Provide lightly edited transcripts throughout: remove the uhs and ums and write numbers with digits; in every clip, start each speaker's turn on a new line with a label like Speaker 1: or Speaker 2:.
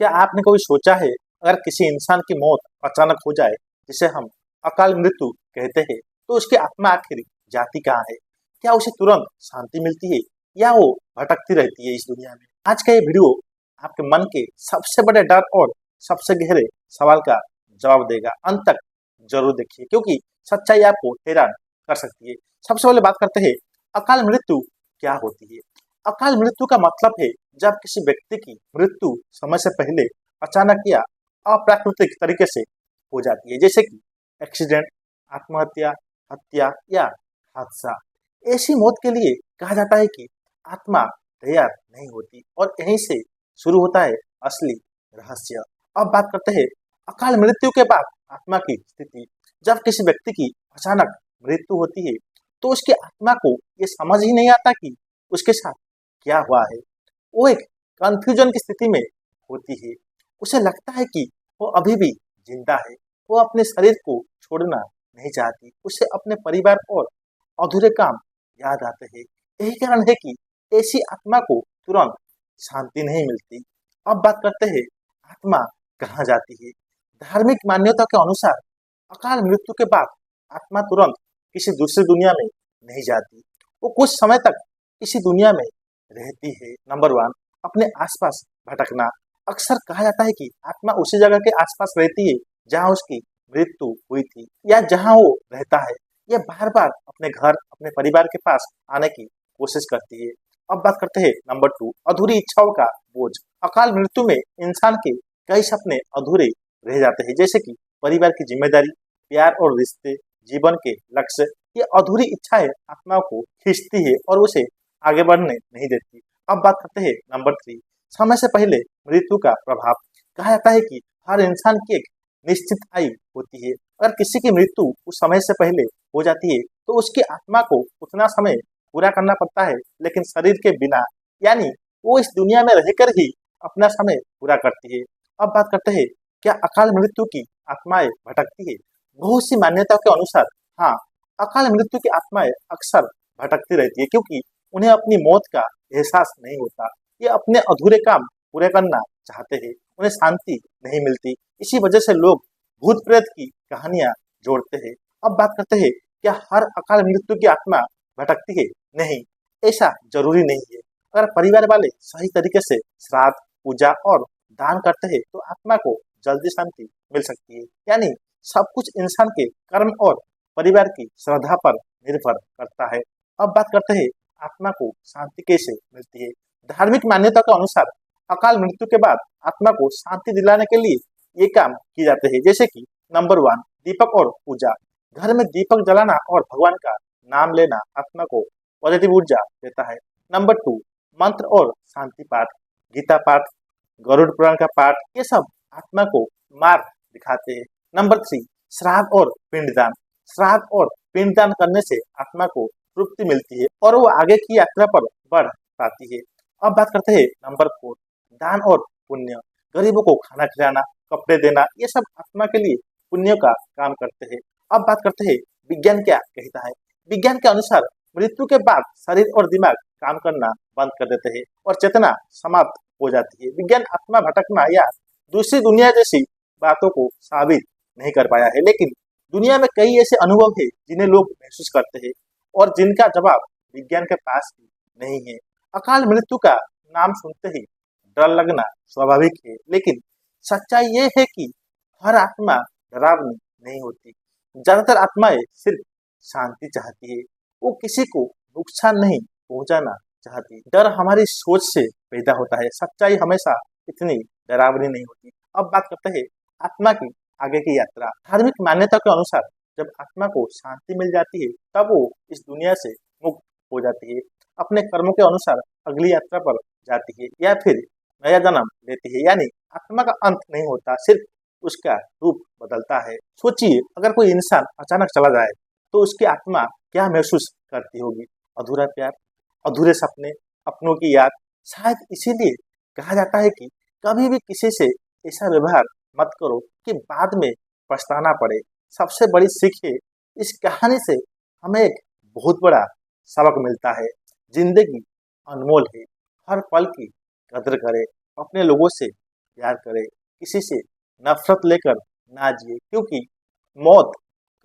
Speaker 1: क्या आपने कभी सोचा है, अगर किसी इंसान की मौत अचानक हो जाए, जिसे हम अकाल मृत्यु कहते हैं, तो उसकी आत्मा आखिर जाती कहाँ है? क्या उसे तुरंत शांति मिलती है या वो भटकती रहती है इस दुनिया में? आज का ये वीडियो आपके मन के सबसे बड़े डर और सबसे गहरे सवाल का जवाब देगा। अंत तक जरूर देखिए, क्योंकि सच्चाई आपको हैरान कर सकती है। सबसे पहले बात करते हैं, अकाल मृत्यु क्या होती है? अकाल मृत्यु का मतलब है जब किसी व्यक्ति की मृत्यु समय से पहले अचानक या अप्राकृतिक तरीके से हो जाती है, जैसे कि एक्सीडेंट, आत्महत्या, हत्या या हादसा। ऐसी मौत के लिए कहा जाता है कि आत्मा तैयार नहीं होती और यहीं से शुरू होता है असली रहस्य। अब बात करते हैं अकाल मृत्यु के बाद आत्मा की स्थिति। जब किसी व्यक्ति की अचानक मृत्यु होती है, तो उसकी आत्मा को ये समझ ही नहीं आता कि उसके साथ क्या हुआ है। वो एक कंफ्यूजन की स्थिति में होती है। उसे लगता है कि वो अभी भी जिंदा है। वो अपने शरीर को छोड़ना नहीं चाहती। उसे अपने परिवार और अधूरे काम याद आते हैं। यही कारण है कि ऐसी आत्मा को तुरंत शांति नहीं मिलती। अब बात करते हैं आत्मा कहाँ जाती है। धार्मिक मान्यता के अनुसार अकाल मृत्यु के बाद आत्मा तुरंत किसी दूसरी दुनिया में नहीं जाती। वो कुछ समय तक इसी दुनिया में रहती है। नंबर वन, अपने आसपास भटकना। अक्सर कहा जाता है कि आत्मा उसी जगह के आसपास रहती है जहाँ उसकी मृत्यु हुई थी या जहाँ वो रहता है। ये बार बार अपने घर, अपने परिवार के पास आने की कोशिश करती है। अब बात करते हैं नंबर टू, अधूरी इच्छाओं का बोझ। अकाल मृत्यु में इंसान के कई सपने अधूरे रह जाते हैं, जैसे कि परिवार की जिम्मेदारी, प्यार और रिश्ते, जीवन के लक्ष्य। ये अधूरी इच्छाएं आत्मा को खींचती है और उसे आगे बढ़ने नहीं देती। अब बात करते हैं नंबर थ्री, समय से पहले मृत्यु का प्रभाव। कहा जाता है कि हर इंसान की एक निश्चित आयु होती है। अगर किसी की मृत्यु उस समय से पहले हो जाती है, तो उसकी आत्मा को उतना समय पूरा करना पड़ता है, लेकिन शरीर के बिना, यानी वो इस दुनिया में रहकर ही अपना समय पूरा करती है। अब बात करते हैं, क्या अकाल मृत्यु की आत्माएं भटकती है? बहुत सी मान्यताओं के अनुसार हाँ, अकाल मृत्यु की आत्माएं अक्सर भटकती रहती है, क्योंकि उन्हें अपनी मौत का एहसास नहीं होता। ये अपने अधूरे काम पूरे करना चाहते हैं, उन्हें शांति नहीं मिलती। इसी वजह से लोग भूत प्रेत की कहानियां जोड़ते हैं। अब बात करते हैं, क्या हर अकाल मृत्यु की आत्मा भटकती है? नहीं, ऐसा जरूरी नहीं है। अगर परिवार वाले सही तरीके से श्राद्ध, पूजा और दान करते हैं, तो आत्मा को जल्दी शांति मिल सकती है। यानी सब कुछ इंसान के कर्म और परिवार की श्रद्धा पर निर्भर करता है। अब बात करते हैं, आत्मा को शांति कैसे मिलती है? धार्मिक मान्यता के अनुसार अकाल मृत्यु के बाद आत्मा को शांति दिलाने के लिए ये काम किए जाते हैं, जैसे कि नंबर वन, दीपक और पूजा। घर में दीपक जलाना और भगवान का नाम लेना आत्मा को पॉजिटिव ऊर्जा देता है। नंबर टू, मंत्र और शांति पाठ, गीता पाठ, गरुड़ पुराण का पाठ, ये सब आत्मा को मार्ग दिखाते हैं। नंबर थ्री, श्राद्ध और पिंडदान। श्राद्ध और पिंडदान करने से आत्मा को तृप्ति मिलती है और वो आगे की यात्रा पर बढ़ पाती है। अब बात करते हैं नंबर फोर, दान और पुण्य। गरीबों को खाना खिलाना, कपड़े देना, ये सब आत्मा के लिए पुण्य का काम करते हैं। अब बात करते हैं, विज्ञान क्या कहता है? विज्ञान के अनुसार मृत्यु के बाद शरीर और दिमाग काम करना बंद कर देते हैं और चेतना समाप्त हो जाती है। विज्ञान आत्मा भटकना या दूसरी दुनिया जैसी बातों को साबित नहीं कर पाया है, लेकिन दुनिया में कई ऐसे अनुभव है जिन्हें लोग महसूस करते हैं और जिनका जवाब विज्ञान के पास भी नहीं है। अकाल मृत्यु का नाम सुनते ही डर लगना स्वाभाविक है, लेकिन सच्चाई ये है कि हर आत्मा डरावनी नहीं होती। ज्यादातर आत्माएं सिर्फ शांति चाहती है, वो किसी को नुकसान नहीं पहुंचाना चाहती। डर हमारी सोच से पैदा होता है, सच्चाई हमेशा इतनी डरावनी नहीं होती। अब बात करते हैं आत्मा की आगे की यात्रा। धार्मिक मान्यता के अनुसार जब आत्मा को शांति मिल जाती है, तब वो इस दुनिया से मुक्त हो जाती है, अपने कर्मों के अनुसार अगली यात्रा पर जाती है या फिर नया जन्म लेती है। यानी आत्मा का अंत नहीं होता, सिर्फ उसका रूप बदलता है। सोचिए, अगर कोई इंसान अचानक चला जाए, तो उसकी आत्मा क्या महसूस करती होगी? अधूरा प्यार, अधूरे सपने, अपनों की याद। शायद इसीलिए कहा जाता है कि कभी भी किसी से ऐसा व्यवहार मत करो कि बाद में पछताना पड़े। सबसे बड़ी सीख है, इस कहानी से हमें एक बहुत बड़ा सबक मिलता है। जिंदगी अनमोल है, हर पल की कदर करें, अपने लोगों से प्यार करे, किसी से नफरत लेकर ना जिए, क्योंकि मौत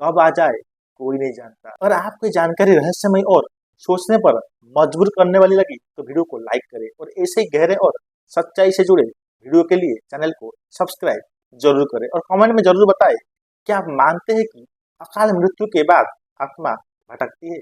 Speaker 1: कब आ जाए कोई नहीं जानता। और आपकी जानकारी रहस्यमय और सोचने पर मजबूर करने वाली लगी तो वीडियो को लाइक करें और ऐसे ही गहरे और सच्चाई से जुड़े वीडियो के लिए चैनल को सब्सक्राइब जरूर करें और कमेंट में जरूर बताएं क्या आप मानते हैं कि अकाल मृत्यु के बाद आत्मा भटकती है।